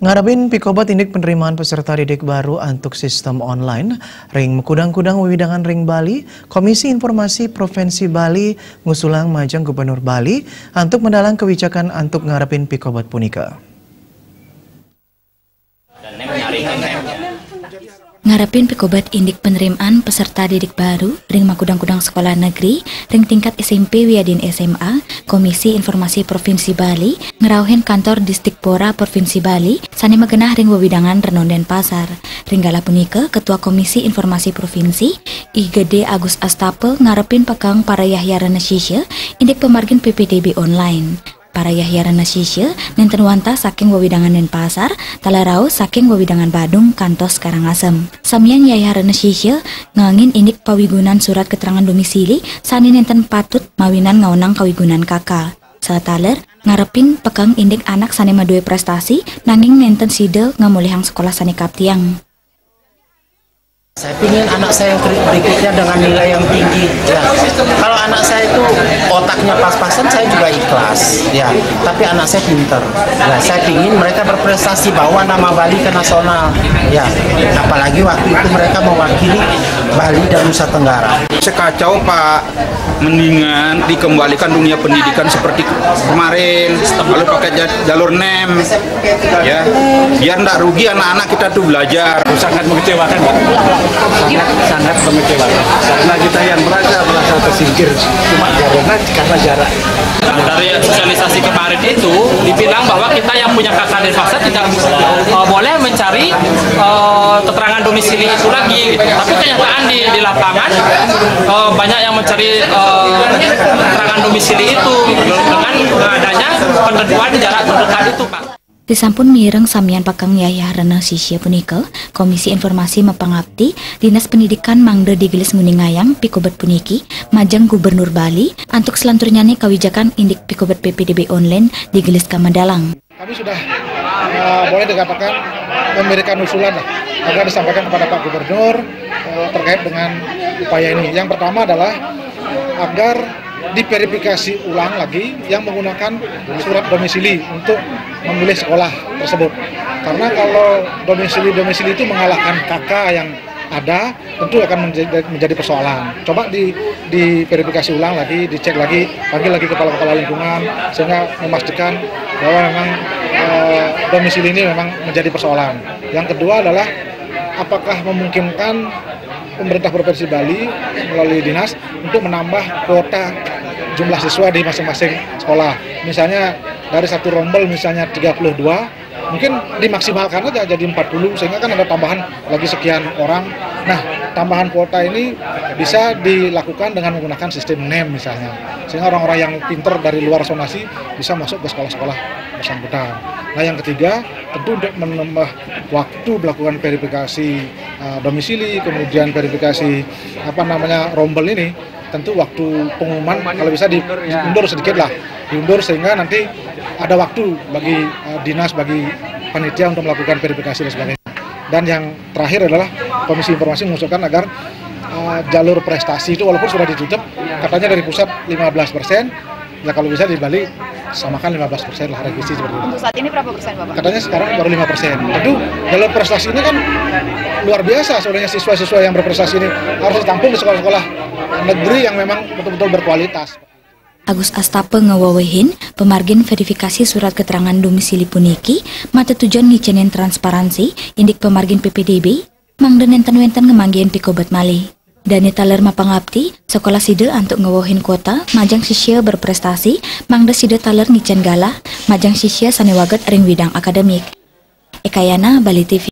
Ngarapin pikobat indik penerimaan peserta didik baru untuk sistem online, ring mekudang-kudang wiwidangan ring Bali, Komisi Informasi Provinsi Bali ngusulang majang Gubernur Bali untuk mendalang kebijakan untuk ngarapin pikobat punika. Ngarapin pikobat indik penerimaan peserta didik baru, ring makudang-kudang sekolah negeri, ring tingkat SMP wiadin SMA, Komisi Informasi Provinsi Bali, ngerauhin kantor Distikpora Provinsi Bali, sani megenah ring wewidangan Renon Denpasar. Ringgala punika, Ketua Komisi Informasi Provinsi, IGD Agus Astapel ngarepin pekang para Yahya Renasisya, indik pemargin PPDB online. Para Yahya Renasisya nenten wanta saking wewidangan Denpasar, talarau saking wewidangan Badung kantos Karangasem. Samian Yahya Renasisya ngangin indik pawigunan surat keterangan domisili sani nenten patut mawinan ngaunang kawigunan kakak. Salataler ngarepin pekang indik anak sani madue prestasi nanging nenten sidel ngamulihang sekolah sani kaptiang. Saya ingin anak saya yang berikutnya dengan nilai yang tinggi. Ya, kalau anak saya itu otaknya pas-pasan, saya juga ikhlas. Ya, tapi anak saya pinter. Ya, saya ingin mereka berprestasi bawa nama Bali ke nasional. Ya, apalagi waktu itu mereka mewakili Bali dan Nusa Tenggara. Sekacau Pak, mendingan dikembalikan dunia pendidikan seperti kemarin, lalu pakai jalur NEM. Ya, biar nggak rugi anak-anak kita tuh belajar. Sangat mengecewakan Pak. Sangat mengecewakan karena kita yang merasa tersingkir cuma karena jarak. Dari sosialisasi kemarin itu dibilang bahwa kita yang punya kakak Denpasar tidak boleh mencari keterangan domisili itu lagi. Tapi kenyataan di lapangan banyak yang mencari keterangan domisili itu dengan adanya penentuan jarak terdekat itu, Pak. Disampun mireng samian pakang Yahya Renasisya punika, Komisi Informasi mapangabdi Dinas Pendidikan Mangde digelis nguningayang pikobat puniki majang Gubernur Bali untuk selanturnya nih kebijakan indik pikobat PPDB online digelis ka Madalang. Kami sudah boleh dikatakan memberikan usulan agar disampaikan kepada Pak Gubernur terkait dengan upaya ini. Yang pertama adalah agar diverifikasi ulang lagi yang menggunakan surat domisili untuk memilih sekolah tersebut. Karena kalau domisili itu mengalahkan kakak yang ada, tentu akan menjadi persoalan. Coba diverifikasi ulang lagi, dicek lagi, panggil lagi kepala-kepala lingkungan, sehingga memastikan bahwa memang domisili ini memang menjadi persoalan. Yang kedua adalah apakah memungkinkan pemerintah Provinsi Bali melalui dinas untuk menambah kuota jumlah siswa di masing-masing sekolah. Misalnya dari satu rombel misalnya 32, mungkin dimaksimalkan aja jadi 40 sehingga kan ada tambahan lagi sekian orang. Nah, tambahan kuota ini bisa dilakukan dengan menggunakan sistem NEM misalnya. Sehingga orang-orang yang pinter dari luar zonasi bisa masuk ke sekolah-sekolah bersangkutan. Nah, yang ketiga tentu untuk menambah waktu melakukan verifikasi domisili, kemudian verifikasi rombel ini, tentu waktu pengumuman kalau bisa diundur sedikit lah, diundur sehingga nanti ada waktu bagi dinas, bagi panitia untuk melakukan verifikasi dan sebagainya. Dan yang terakhir adalah Komisi Informasi mengusulkan agar jalur prestasi itu walaupun sudah ditutup, katanya dari pusat 15%, ya kalau bisa di Bali samakan 15% lah revisi seperti itu. Untuk saat ini berapa persen Bapak? Katanya sekarang baru 5%. Tentu jalur prestasi ini kan luar biasa, sebenarnya siswa-siswa yang berprestasi ini harus ditampung di sekolah-sekolah negeri yang memang betul-betul berkualitas. Agus Astapel ngewawehin pemargin verifikasi surat keterangan domisili puniki mata tujuan ngicenin transparansi indik pemargin PPDB mangde nenten-wenten ngemanggian pikobat malih. Dani taler mapangabdi sekolah side untuk ngewahin kuota majang sisya berprestasi mangde side taler ngicen galah majang sisya saniwaget ring widang akademik. Ekayana Bali TV.